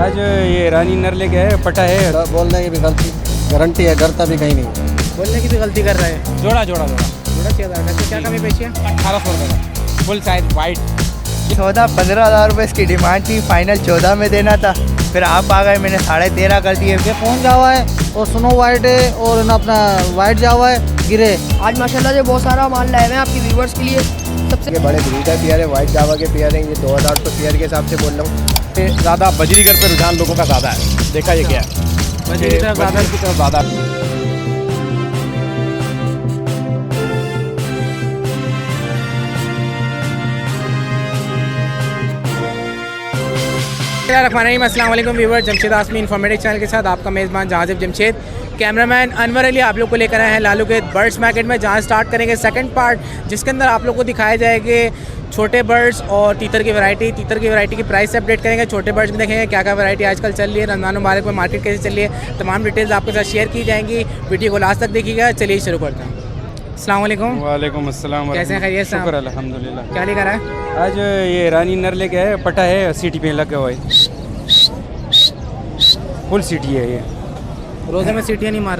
आज ये रानी नर लेके आए, पटा है। बोलने की भी गलती गारंटी है, डरता भी कहीं नहीं। बोलने की भी गलती कर रहा है। जोड़ा जोड़ा जोड़ा जोड़ा 6,000 का। तो क्या कमी पेशी है? 1800 रुपये का फुल साइज वाइट। 14-15 हज़ार रुपये इसकी डिमांड थी, फाइनल 14 में देना था, फिर आप आ गए, मैंने 13.5 कर दिए। ये फोन जावा है और स्नो वाइट है और ना अपना वाइट जावा है गिरे। आज माशाल्लाह से बहुत सारा माल लाए हुए हैं आपके व्यूवर्स के लिए। सबसे ये बड़े ब्रीड है पेयर है, वाइट जावा के पेयर है। ये 2000 रुपये पेयर के हिसाब से बोल रहा हूँ। ज़्यादा बजरीगर पे रुझान लोगों का ज़्यादा है, देखा ये क्या है, बजरी की तरफ ज़्यादा। की तरफ ज़्यादा। अस्सलाम वालेकुम व्यूअर, जमशेद आसमी इन्फॉर्मेटिव चैनल के साथ आपका मेज़बान जहाज़िब जमशेद, कैमरामैन अनवर अली आप लोग को लेकर आए हैं लालू के बर्ड्स मार्केट में, जहाँ स्टार्ट करेंगे सेकंड पार्ट, जिसके अंदर आप लोग को दिखाए जाएंगे छोटे बर्ड्स और तीतर की वैरायटी की प्राइस से अपडेट करेंगे। छोटे बर्ड्स में देखेंगे क्या क्या वैरायटी आजकल चल रही है, रमज़ान मुबारक में मार्केट कैसे चल रही है, तमाम डिटेल्स आपके साथ शेयर की जाएंगी। वीडियो को लास्ट तक देखिएगा। चलिए शुरू करते हैं। अस्सलाम वालेकुम। वालेकुम अस्सलाम। कैसे हैं, खैरियत से? शुक्र अल्हम्दुलिल्लाह। क्या लेकर आए? आज ये रानी नर लेके आए, पटा है, सीटी पे लगे हुए, फुल सीटी है। ये रोज़े में सीटियाँ नहीं मार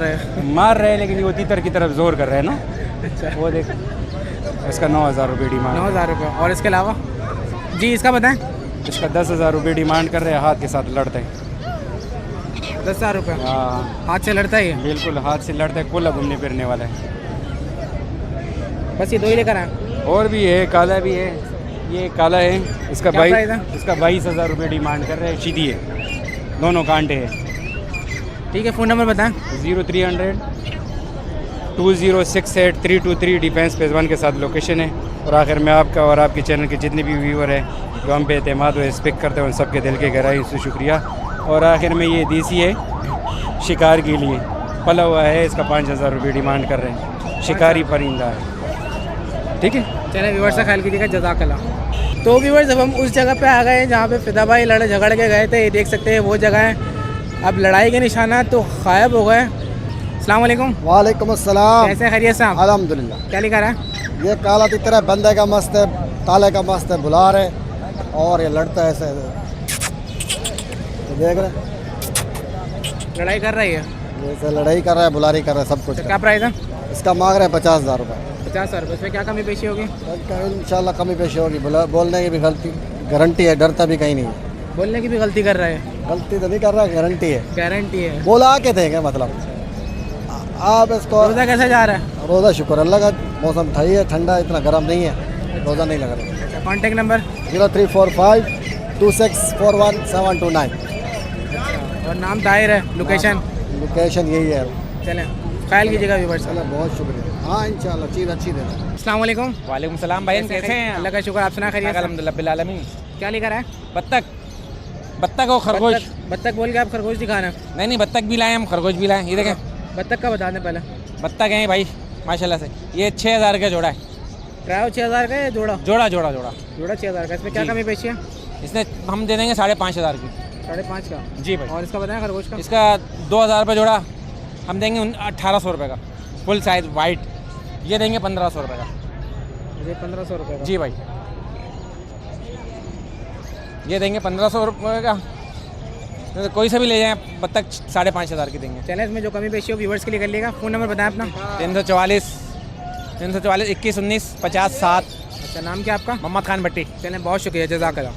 रहे हैं। लेकिन वो तीतर की तरफ जोर कर रहे हैं ना। अच्छा, वो देख, इसका 9000 रुपये डिमांड। 9,000 रुपये। और इसके अलावा जी इसका बताएं। इसका 10,000 रुपये डिमांड कर रहे हैं, हाथ के साथ लड़ते हैं। 10,000 रुपये हाँ हाथ से लड़ता है ये? बिल्कुल हाथ से लड़ते हैं, कोला घूमने फिरने वाला है। बस ये दो ही लेकर आए? और भी है, काला भी है। ये काला है, इसका क्या प्राइस है? इसका 22,000 रुपये डिमांड कर रहे हैं। सीधी है, दोनों कांटे हैं। ठीक है, फ़ोन नंबर बताएं। 0300 2068 323 डिफेंस फेज़ 1 के साथ लोकेशन है। और आखिर में आपका और आपके चैनल के जितने भी व्यूअर हैं जो हम पे एतमाद व रिस्पेक्ट करते हैं, उन सबके दिल के गहराई से शुक्रिया। और आखिर में ये देसी है, शिकार के लिए पला हुआ है, इसका 5,000 रुपये डिमांड कर रहे हैं। शिकारी परिंदा है। ठीक है, चलें व्यूअर्स का ख्याल कीजिएगा, जज़ाकल्लाह। तो व्यूअर्स जब हम उस जगह पे आ गए जहाँ पे फिदा भाई लड़े झगड़ के गए थे, ये देख सकते हैं वो जगह है। अब लड़ाई के निशाना तो गायब हो गए। अस्सलाम वालेकुम। वालेकुम अस्सलाम। कैसे खैरियत से आप? अल्हम्दुलिल्लाह। क्या लेकर आए? ये काला तितर है, बंदे का मस्त है, ताले का मस्त है, बुलार है और ये लड़ता है ऐसे। तो देख रहे, लड़ाई कर रही है। जैसे लड़ाई कर रहा है, बुलारी कर रहा है, सब कुछ तो कर क्या प्राइस है? रहा है। इसका मांग रहे हैं 50,000 रुपये। 50,000 रुपये। इसमें क्या कमी पेशी होगी? इंशाल्लाह कमी पेशी होगी। बोलने की भी गलती गारंटी है, डरता भी कहीं नहीं है। बोलने की भी गलती कर रहा है। गलती तो नहीं कर रहा, गारंटी है। गारंटी है। बोला के देंगे मतलब। आप इसको रोज़ा कैसा जा रहा है? रोज़ा शुक्र अल्लाह का, मौसम सही है, ठंडा, इतना गर्म नहीं है, रोज़ा नहीं लग रहा। कॉन्टैक्ट नंबर 0345 2641 और नाम दाहिर है, लोकेशन? लोकेशन यही है। चलें, ख्याल कीजिएगा व्यूअर्स। चलो बहुत शुक्रिया। हाँ इंशाल्लाह चीज़ अच्छी देना। अस्सलाम वालेकुम। वालेकुम सलाम भाई, कैसे हैं? अल्लाह का शुक्र, आप सुना खैरियत से? अल्हम्दुलिल्लाह बिल आलमीन। क्या लेकर आए? बत्तख और खरगोश। बत्तख बोल के आप खरगोश दिखाना। नहीं, बत्तख भी लाए हम, खरगोश भी लाए। ये देखें, बत्तख का बता दें पहले। बत्तख हैं भाई माशाल्लाह से। ये 6,000 का जोड़ा है। ट्रायो 6,000 का है जोड़ा? जोड़ा 6,000 का। इसमें क्या कमी पेशी है? इसने हम दे देंगे 5,500 की। 5.5 का? जी भाई। और इसका बताएं खरगोश का? इसका 2,000 रुपये जोड़ा, हम देंगे 1,800 रुपये का फुल साइज वाइट। ये देंगे 1,500 रुपये का। ये 1,500 रुपये का? जी भाई, ये देंगे 1,500 रुपये का। तो कोई से भी ले जाएं, बत्तख 5,500 की देंगे। चलें, इसमें जो कमी पेशी हो व्यूवर्स के लिए कर लेगा। फ़ोन नंबर बताएं अपना। 344 21 19 50 7। अच्छा, नाम क्या आपका? मोहम्मद खान भट्टी। चलें, बहुत शुक्रिया, जज़ाकल्लाह।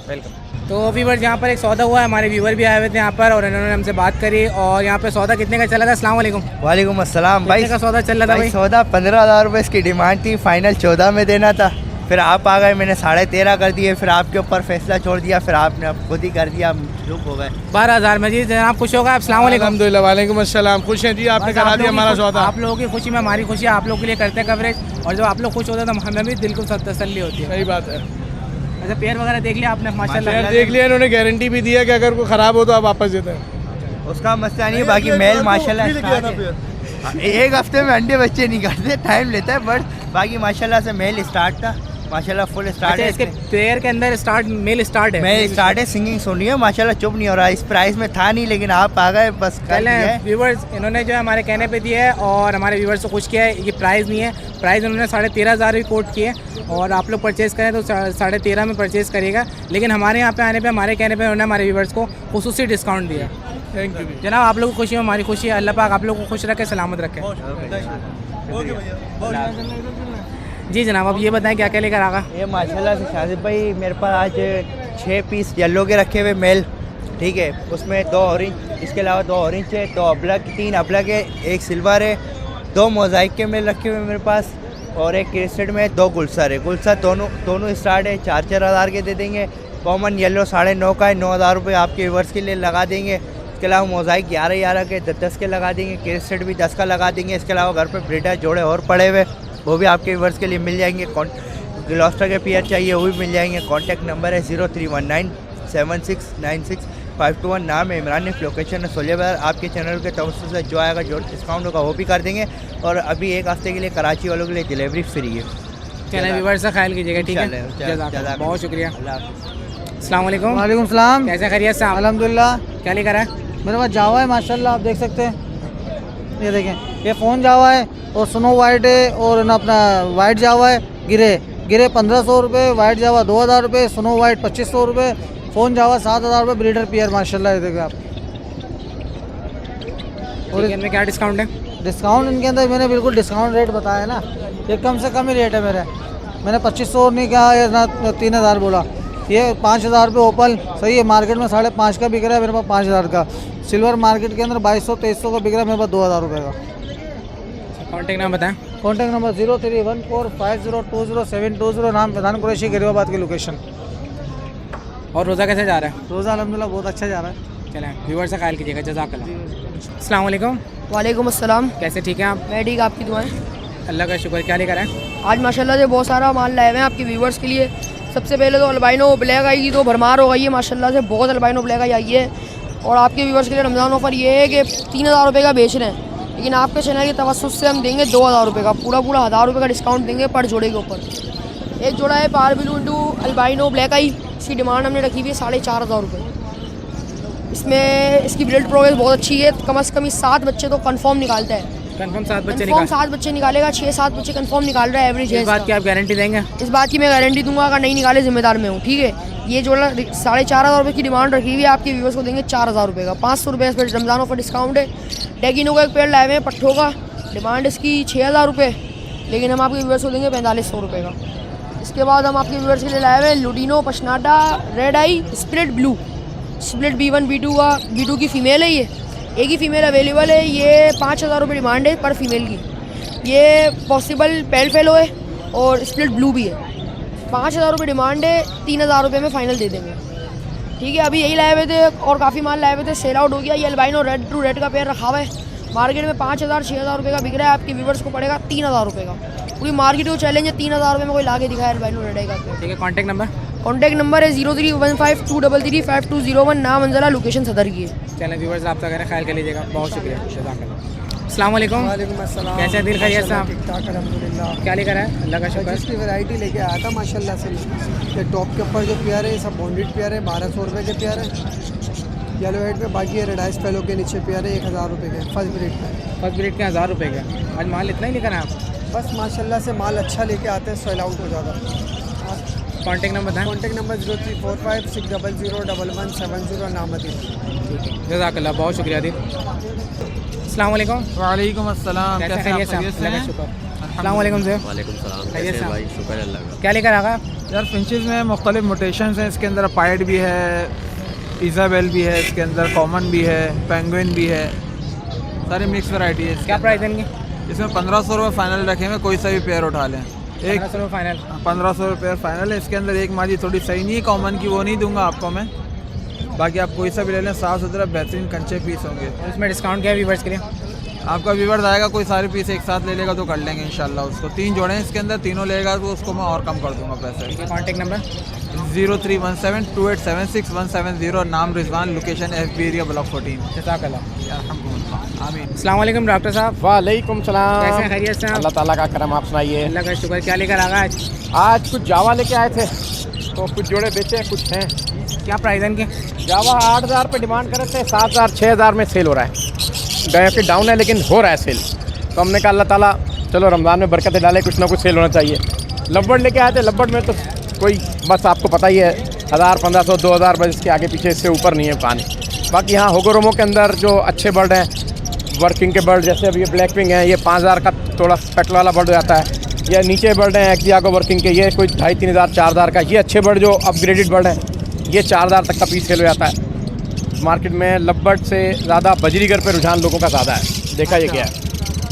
वेलकम। तो व्यूवर्स यहाँ पर एक सौदा हुआ है, हमारे व्यूवर भी आए हुए थे यहाँ पर और इन्होंने हमसे बात करी। और यहाँ पे सौदा कितने का चला था? अस्सलाम वालेकुम। वालेकुम अस्सलाम। भाई कितने का सौदा चल रहा था भाई? 14-15 हज़ार रुपये इसकी डिमांड थी, फाइनल 14 में देना था, फिर आप आ गए, मैंने 13.5 कर दिए, फिर आपके ऊपर फैसला छोड़ दिया, फिर आपने अब खुद ही कर दिया, चुप हो गए। 12,000 में। जी जनाब खुश होगा? अस्सलाम वालेकुम। अल्हम्दुलिल्लाह, वालेकुम अस्सलाम। खुश हैं जी, आपने करा दिया हमारा सौदा। आप लोगों की खुशी में हमारी खुशी है, आप लोगों के लिए करते हैं कवरेज, और जब आप लोग खुश होते हैं तो हमें भी दिल को तसल्ली होती है। सही बात है। अच्छा, पेयर वगैरह देख लिया आपने? माशाल्लाह देख लिया, इन्होंने गारंटी भी दी है कि अगर कोई ख़राब हो तो आप वापस देते हैं। उसका मसला नहीं है, बाकी मेल माशाल्लाह स्टार्ट है। एक हफ्ते में अंडे बच्चे नहीं करते, टाइम लेता है, बट बाकी माशाल्लाह से मेल स्टार्ट था, माशाल्लाह फुल स्टार्ट अच्छा, है। इसके पेयर के अंदर मेल स्टार्ट है। मैं स्टार्ट है, सिंगिंग सुन रही है माशाल्लाह, चुप नहीं हो रहा। इस प्राइस में था नहीं, लेकिन आप आ गए बस कर पहले दिया है। व्यूवर्स इन्होंने जो है हमारे कहने पे दिया है और हमारे व्यूवर्स को खुश किया है। ये प्राइस नहीं है, प्राइस उन्होंने 13,500 भी कोट किए और आप लोग परचेज़ करें तो 13,500 में परचेज़ करिएगा। लेकिन हमारे यहाँ पे आने पे हमारे कहने पे उन्होंने हमारे व्यूवर्स को खुसूसी डिस्काउंट दिया। Thank you. जनाब आप लोग को खुशी हो, हमारी खुशी है। अल्लाह पाक आप लोग को खुश रखे, सलामत रखे। जी जनाब, अब ये बताएं क्या क्या लेकर आगा। ये माशाल्लाह से शाजिब भाई मेरे पास आज 6 पीस येलो के रखे हुए मेल, ठीक है। उसमें 2 ऑरेंज, इसके अलावा 2 ऑरेंज है, 2 अब्लक, 3 अब्लक है, 1 सिल्वर है, 2 मोज़ाइक के मेल रखे हुए मेरे पास और एक क्रिस्टेड में 2 गुलसर है। गुलसर दोनों स्टार्ट है 4-4 हज़ार के दे देंगे। कॉमन येलो 9.5 का है, 9,000 रुपये आपके व्यूवर्स के लिए लगा देंगे। इसके अलावा मोज़ाइक 11-11 के 10 के लगा देंगे। क्रिस्टेड भी 10 का लगा देंगे। इसके अलावा घर पे ब्रीडर जोड़े और पड़े हुए, वो भी आपके व्यूवर्स के लिए मिल जाएंगे। ग्लॉस्टर के पेयर चाहिए वो भी मिल जाएंगे। कॉन्टैक्ट नंबर है 03197696 नाम है इमरान, लोकेशन है सोलिया बाज़ार। आपके चैनल के तवज्जो से जो आएगा, जो डिस्काउंट होगा वो भी कर देंगे। और अभी 1 हफ्ते के लिए कराची वालों के लिए डिलीवरी फ्री है। चैनल व्यूवर्स से ख्याल कीजिएगा, ठीक है। जज़ाकल्लाह, बहुत शुक्रिया। अस्सलाम वालेकुम। वालेकुम सलाम। कैसे खैरियत से? अल्हम्दुलिल्लाह। क्या लेकर आए? मेरे पास जावा है माशाल्लाह, आप देख सकते हैं। ये देखें, ये फ़ोन जावा है और स्नो वाइट है और ना अपना वाइट जावा है। गिरे 1,500 रुपये, वाइट जावा 2,000 रुपये, स्नो वाइट 2,500 रुपये, फ़ोन जावा 7,000 रुपये, ब्रीडर पेयर माशाल्लाह। ये देखें आप। और इनमें क्या डिस्काउंट है? डिस्काउंट इनके अंदर मैंने बिल्कुल डिस्काउंट रेट बताया ना, ये कम से कम ही रेट है मेरे। मैंने 2,500 नहीं कहा या ना 3,000 बोला। ये 5,000 रुपये ओपल सही है, मार्केट में 5,500 का बिक रहा है, मेरे पास 5,000 का। सिल्वर मार्केट के अंदर 2,200-2,300 का बिक रहा है, मेरे पास 2,000 रुपये का। कॉन्टैक्ट नंबर बताएं। कॉन्टैक्ट नंबर 031450207220, नाम प्रधान कुरैशी, गरीबाबाद की लोकेशन। और रोज़ा कैसे जा रहा है? रोज़ा अल्हम्दुलिल्लाह बहुत अच्छा जा रहा है। चलें व्यूवर्स से ख्याल कीजिएगा, जज़ाकल्लाह। अस्सलाम वालेकुम। वालेकुम अस्सलाम। कैसे, ठीक है आप? मैं ठीक, आपकी दुआएं। अल्लाह का शुक्र। क्या लेकर आए? आज माशाल्लाह से बहुत सारा माल लाए हुए हैं आपके व्यूवर्स के लिए। सबसे पहले तो अल्बाइनो ब्लैक आई तो भरमार हो गई है माशाल्लाह से, बहुत अल्बाइनो ब्लैक आई है। और आपके व्यूवर्स के लिए रमज़ान ऑफ़र ये है कि 3,000 रुपये का बेच रहे हैं, लेकिन आपके चैनल के तवज्जुह से हम देंगे 2,000 रुपये का, पूरा 1,000 रुपये का डिस्काउंट देंगे पर जोड़े के ऊपर। एक जोड़ा है पार ब्लू इंटू अल्बाइनो ब्लैक आई, इसकी डिमांड हमने रखी हुई है 4,500 रुपये। इसमें इसकी ब्रीड प्रोग्रेस बहुत अच्छी है, कम से कम 7 बच्चे तो कन्फर्म निकालता है। कंफर्म 7 बच्चे कन्फर्म 7 बच्चे निकालेगा, 6-7 बच्चे कन्फर्म निकाल रहा है, एवरेज है। इस बात की आप गारंटी देंगे? इस बात की मैं गारंटी दूंगा, अगर नहीं निकाले जिम्मेदार मैं हूँ, ठीक है। ये जोड़ा 4,500 रुपये की डिमांड रखी हुई है, आपके व्यूवर्स को देंगे 4,000 रुपये का। 500 रुपये इस पर रमज़ान ऑफर डिस्काउंट है। डेगिनो का एक पेड़ लाए हुए हैं पट्ठों का, डिमांड इसकी 6,000 रुपये, लेकिन हम आपके व्यूवर्स को देंगे 4,500 रुपये का। इसके बाद हम आपके व्यूवर्स के लिए लाए हुए हैं लुडिनो पशनाटा रेड आई split blue, split B1 B2 की फ़ीमेल है। ये एक ही फ़ीमेल अवेलेबल है। ये 5,000 रुपये डिमांड है पर फीमेल की। ये पॉसिबल पेल फेलो है और स्प्लिट ब्लू भी है। 5,000 रुपये डिमांड है, 3,000 रुपये में फ़ाइनल दे देंगे, ठीक है। अभी यही लाए हुए थे और काफ़ी माल लाए हुए थे, सेल आउट हो गया। ये अल्बाइनो रेड टू रेड का पेयर रखा हुआ है, मार्केट में 5,000-6,000 रुपये का बिक रहा है, आपके व्यूवर्स को पड़ेगा 3,000 रुपये का। पूरी मार्केट को चैलेंज है 3,000 रुपये में कोई ला के दिखाया अल्बाइनो रेड का। ठीक है, कॉन्टैक्ट नंबर? कॉन्टैक्ट नंबर है 031523352201, नाम अंजला, लोकेशन सदर की है। चैनल व्यूवर्स आप अगर ख्याल कर लीजिएगा, बहुत शुक्रिया। अस्सलाम वालेकुम। वालेकुम अस्सलाम। कैसे दिल खैरियत से? ठीक ठाक अल्हम्दुलिल्लाह। क्या लेकर आए? अल्लाह का शुक्र। इसकी वैरायटी लेके आया था माशाल्लाह से। ये टॉप के ऊपर जो पेयर है, ये सब बॉन्डेड पेयर है, 1,200 रुपये के पेयर है येलो हेड में। बाकी ये रेडाइस फेलो के नीचे पेयर है 1,000 रुपये के, फर्स्ट ब्रीड में। फर्स्ट ब्रीड के 1,000 रुपये का। आज माल इतना ही लेकर आए आप? बस माशाल्लाह से माल अच्छा लेके आते हैं, सेल आउट हो जाता है। कॉन्टैक्ट नंबर बताएं। कॉन्टैक्ट नंबर 0345600770, नाम अदील। जज़ाकल्लाह, बहुत शुक्रिया अदील। अस्सलाम वालेकुम। वालेकुम अस्सलाम। कैसे कैसे खैरियत से? आप? अल्लाह का शुक्र। अस्सलाम वालेकुम सर। वालेकुम सलाम। खैरियत कैसे से? भाई? शुक्र अल्लाह का। क्या लेकर आगा? यार फिंचेस में मुख्तलिफ मोटेशंस हैं। इसके अंदर पाइड भी है, इज़ाबेल भी है, इसके अंदर कॉमन भी है, पेंगुइन भी है, सारी मिक्स वैरायटी है। क्या प्राइस देंगे? इसमें 1,500 रुपये फाइनल रखे हुए, कोई सा भी पेयर उठा लें। 1,500 रुपये फाइनल। 1,500 रुपये फाइनल है। इसके अंदर एक माजी थोड़ी सही नहीं है कॉमन की, वो नहीं दूंगा आपको मैं। बाकी आप कोई सा भी ले लें, साफ़ सुथरा बेहतरीन कंचे पीस होंगे। और इसमें डिस्काउंट क्या है व्यूवर्स के लिए? आपका व्यूवर्स आएगा, कोई सारे पीस एक साथ ले लेगा तो कर लेंगे इंशाल्लाह उसको। 3 जोड़े हैं इसके अंदर, तीनों लेगा तो उसको मैं और कम कर दूंगा पैसे। Contact number? 03172876 नाम Rizwan, location FB area block 14। जज़ाकल्लाह। आमीन। अस्सलाम वालेकुम डॉक्टर साहब, वालेकुम सलाम। कैसे हैं, खैरियत से हैं आप? अल्लाह ताला का करम, आप सुनाइए। अल्लाह का शुक्र। क्या लेकर आ गए आज? आज कुछ जावा लेके आए थे, तो कुछ जोड़े बेचे, कुछ हैं। क्या प्राइस है इनके? जावा 8000 पे डिमांड कर रहे थे, 7000 6000 में सेल हो रहा है। गए के डाउन है लेकिन हो रहा है सेल। तो हमने कहा अल्लाह ताला चलो रमज़ान में बरकत डाले, कुछ ना कुछ सेल होना चाहिए। लब्बड़ लेके आए थे, लब्बड़ में तो कोई बस आपको पता ही है 1000 1500 2000 बस, इसके आगे पीछे इससे ऊपर नहीं है पानी। बाकी यहाँ होगोरोमो के अंदर जो अच्छे बर्ड हैं, वर्किंग के बर्ड, जैसे अभी ये ब्लैक विंग है, ये 5000 का थोड़ा स्पेक्ल वाला बर्ड हो जाता है। ये नीचे बर्ड हैं एक्जियागो वर्किंग के, ये कोई 2500 3000 का। ये अच्छे बर्ड जो अपग्रेडेड बर्ड हैं, ये 4000 तक का पीस सेल हो जाता है। मार्केट में लब्बड़ से ज़्यादा बजरीगर पे रुझान लोगों का ज़्यादा है। देखा ये क्या है,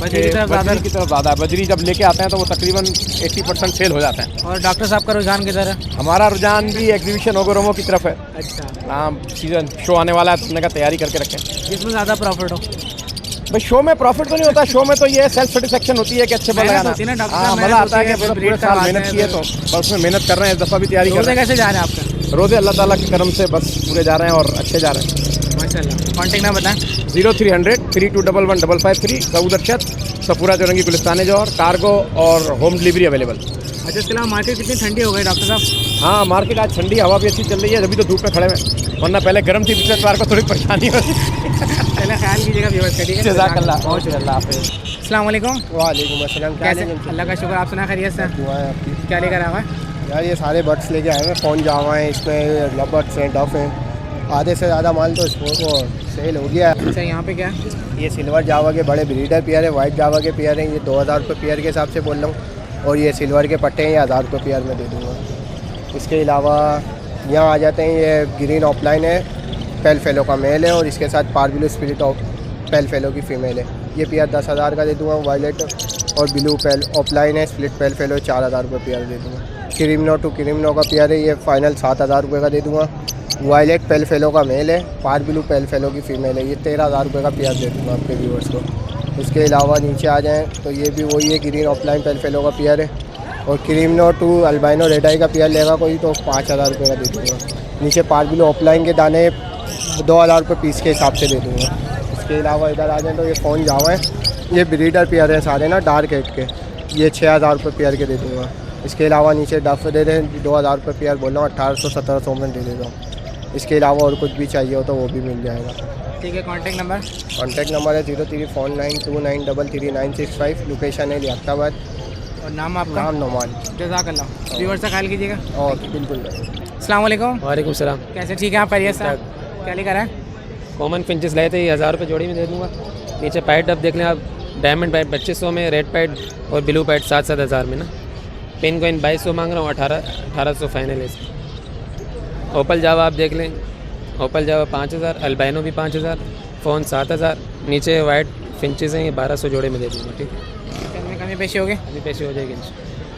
बजरी की तरफ ज़्यादा? बजरी की तरफ ज़्यादा है। बजरी जब लेके आते हैं तो वो तकरीबन 80% सेल हो जाता है। और डॉक्टर साहब का रुझान किधर है? हमारा रुझान भी एग्जीबिशन होगोरोमो की तरफ है। अच्छा, हाँ, सीज़न शो आने वाला है, तो हमने कहा तैयारी करके रखें। जिसमें ज़्यादा प्रॉफिट हो? भाई शो में प्रॉफिट तो नहीं होता, शो में तो ये सेल्फ सेटिस्फेक्शन होती है कि अच्छे बल मेहनत लगाना। होती है ना डॉक्टर हाँ, साहब, मज़ा मेहनत आता है होती कि है, पूरे साल करवाते मेहनत हैं, की है, तो बस उसमें मेहनत कर रहे हैं। इस दफ़ा भी तैयारी कर रोज़े रहे कैसे जा रहे हैं आपका? हैं। रोज़े अल्लाह ताला के करम से बस पूरे जा रहे हैं और अच्छे जा रहे हैं। माशाल्लाह। कॉन्टेक्ट नंबर बताएं। 0300 3211 553, सऊद अरशद, सफूरा चौरंगी, गुलिस्तान जौहर। कार्गो और होम डिलीवरी अवेलेबल। अच्छा, इसके अलावा मार्केट कितनी ठंडी हो गई डॉक्टर साहब? हाँ, मार्केट आज ठंडी, हवा भी अच्छी चल रही है, अभी तो धूप में खड़े हैं, वरना पहले गर्म थी, पिछले बार को थोड़ी परेशानी होती। पहले ख्याल कीजिएगा व्यूअर्स का, ठीक है? जज़ाकल्लाह, बहुत शुक्रिया। अल्लाह हाफ़िज़। अस्सलाम वालेकुम। वालेकुम अस्सलाम। कैसे? अल्लाह का शुक्र, आप सुना खैरियत से? दुआ है आपकी। क्या लेकर आए हैं? यार ये सारे बर्ड्स लेके आए हैं, फ़ोन जावा हैं, इसमें लबर्ड्स हैं, डफ हैं। आधे से ज़्यादा माल तो इसको सेल हो गया है। अच्छा, यहाँ पे क्या है? ये सिल्वर जावा के बड़े ब्रीडर पेयर है, वाइट जावा के पेयर हैं। ये 2000 रुपये पेयर के हिसाब से बोल रहा हूँ। और ये सिल्वर के पट्टे हैं, ये 1000 रुपये पेयर में दे दूँगा। इसके अलावा यहाँ आ जाते हैं, ये ग्रीन ऑफलाइन है, पेल फेलो का मेल है, और इसके साथ पार्बिलो स्पिरिट ऑफ पेल फेलो की फ़ीमेल है। ये पेयर 10,000 का दे दूँगा। वायलेट और ब्लू पेल ऑफलाइन है, स्प्लिट पेल फेलो 4000 रुपये पेयर दे दूँगा। क्रीमनो टू क्रीमनो का पेयर है, ये फाइनल 7000 रुपये का दे दूँगा। वायलेट पेल फेलो का मेल है, पार ब्लू पेल फेलो की फ़ीमेल है, ये 13000 रुपये का पेयर दे दूँगा आपके व्यूवर्स को। इसके अलावा नीचे आ जाएँ तो ये भी वही है, ग्रीन ऑफलाइन पेल फेलो का पेयर है। और क्रीमनो टू अल्बाइनो रेड आई का पेयर लेगा कोई तो 5000 रुपये का दे दूँगा। नीचे पार ब्लू ऑफलाइन के दाने 2000 रुपये पीस के हिसाब से दे दूँगा। इसके अलावा इधर आ जाएँ तो ये फ़ोन जावा है, ये ब्रीडर पेयर है सारे ना, डार्क हेड के, ये 6000 रुपये पेयर के दे दूँगा। इसके अलावा नीचे डफ दे दें 2000 रुपये पेयर, बोल रहा हूँ 1800-1700 में दे देता हूँ। इसके अलावा और कुछ भी चाहिए हो तो वो भी मिल जाएगा। ठीक है, कॉन्टेक्ट नंबर? कॉन्टैक्ट नंबर है 0349293335, लोकेशन है लियाकताबाद। और नाम आपका? नाम नोमान। जज़ाकल्लाह। व्यूअर्स का ख्याल कीजिएगा। और बिल्कुल। अस्सलाम वालेकुम। वालेकुम सलाम। कैसे, ठीक है आप? खैरियत से? क्या लेकर आए? कॉमन फिंचेस लाए थे, ये 1000 रुपये जोड़ी में दे दूँगा। नीचे पैड अब देख लें आप, डायमंड पैड 2500 में, रेड पैड और ब्लू पैड 7-7 में ना। पेन कोइन 2200 मांग रहा हूँ, 1800 फाइनल है। ओपल जावा आप देख लें, ओपल जावा 5000, अल्बाइनो भी 5000, फ़ोन 7000। नीचे वाइट फिंचेस हैं, ये 1200 जोड़े में दे दूँगा। ठीक है, कितने कमी पेशी हो गए? अभी पैसे हो जाएगी।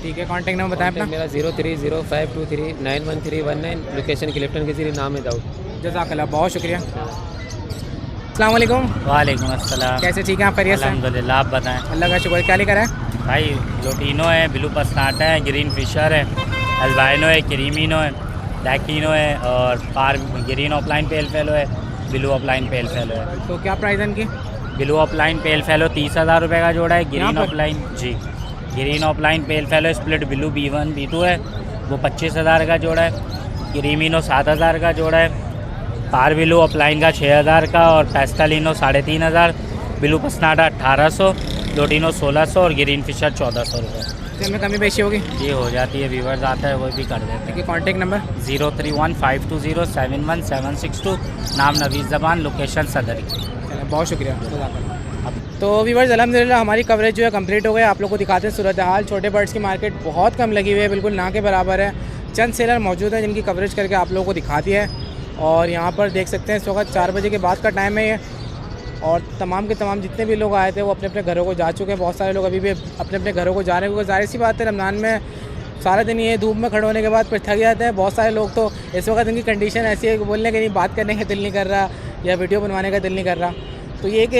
ठीक है, कॉन्टेक्ट नंबर बताएं अपना। मेरा 030523913119, लोकेशन क्लिफ्टन के जरिए, नाम है दाऊद। जज़ाकल्लाह, बहुत शुक्रिया। अस्सलाम वालेकुम। वालेकुम अस्सलाम। कैसे, ठीक है आप? खैरियत से? अल्हम्दुलिल्लाह, आप बताएं। अल्लाह का शुक्र। क्या लेकर आए? भाई लोटिनो है, ब्लू पसनाटा है, ग्रीन फिशर है, अल्बाइनो है, क्रीमिनो है, डैकिनो है, और पार ग्रीन ऑफलाइन पेल फेलो है, ब्लू ऑफलाइन पेल फेलो है। तो क्या प्राइस है इनकी? ब्लू ऑफलाइन पेल फेलो 30,000 रुपये का जोड़ा है। ग्रीन पर? ऑफलाइन, जी, green offline pale yellow split blue B1 B2 है, वो 25,000 का जोड़ा है। क्रीमिनो 7,000 का जोड़ा है। पार ब्लू ऑफलाइन का 6,000 का, और पेस्टलिनो 3,500, ब्लू पसनाटा 1800, लोटिनो 1600 और ग्रीन फिशर 1400 रुपये। इनमें कमी पेशी होगी? ये हो जाती है, व्यूवर्स आता है वो भी कर देते ठीक है, कॉन्टेक्ट नंबर? 031520711762, नाम नवीज़ ज़बान, लोकेशन सदरी। चलो, बहुत शुक्रिया। तो व्यूवर्स अल्हम्दुलिल्लाह हमारी कवरेज जो है कंप्लीट हो गई। आप लोग को दिखाते हैं सूरत हाल। छोटे बर्ड्स की मार्केट बहुत कम लगी हुई है, बिल्कुल ना के बराबर है। चंद सेलर मौजूद हैं जिनकी कवरेज करके आप लोगों को दिखाती है। और यहाँ पर देख सकते हैं इस वक्त 4 बजे के बाद का टाइम है ये, और तमाम के तमाम जितने भी लोग आए थे वो अपने अपने घरों को जा चुके हैं। बहुत सारे लोग अभी भी अपने अपने घरों को जा रहे हैं, क्योंकि जाहिर सी बात है रमज़ान में सारा दिन ये धूप में खड़े होने के बाद फिर थक जाते हैं। बहुत सारे लोग तो इस वक्त इनकी कंडीशन ऐसी है कि बोलने के नहीं, बात करने का दिल नहीं कर रहा या वीडियो बनवाने का दिल नहीं कर रहा। तो ये कि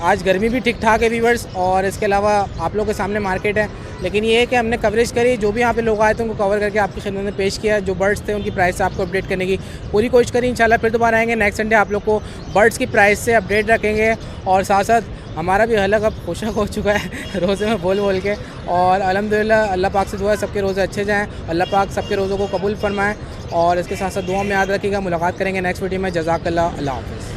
आज गर्मी भी ठीक ठाक है व्यूवर्स, और इसके अलावा आप लोग के सामने मार्केट है। लेकिन ये है कि हमने कवरेज करी, जो भी यहाँ पे लोग आए थे उनको कवर करके आपकी खिदमत में पेश किया। जो बर्ड्स थे उनकी प्राइस आपको अपडेट करने की पूरी कोशिश करी। इंशाल्लाह फिर दोबारा आएंगे नेक्स्ट संडे, आप लोग को बर्ड्स की प्राइस से अपडेट रखेंगे। और साथ साथ हमारा भी हलक अब खुशक हो चुका है रोज़े में बोल बोल के। और अल्हम्दुलिल्लाह अल्लाह पाक से दुआ है सबके रोज़े अच्छे जाएँ, अल्लाह पाक सबके रोज़ों को कबूल फरमाएँ। और इसके साथ साथ दुआ में याद रखिएगा। मुलाकात करेंगे नेक्स्ट वीडियो में। जज़ाकल्लाह, अल्लाह हाफ़िज़।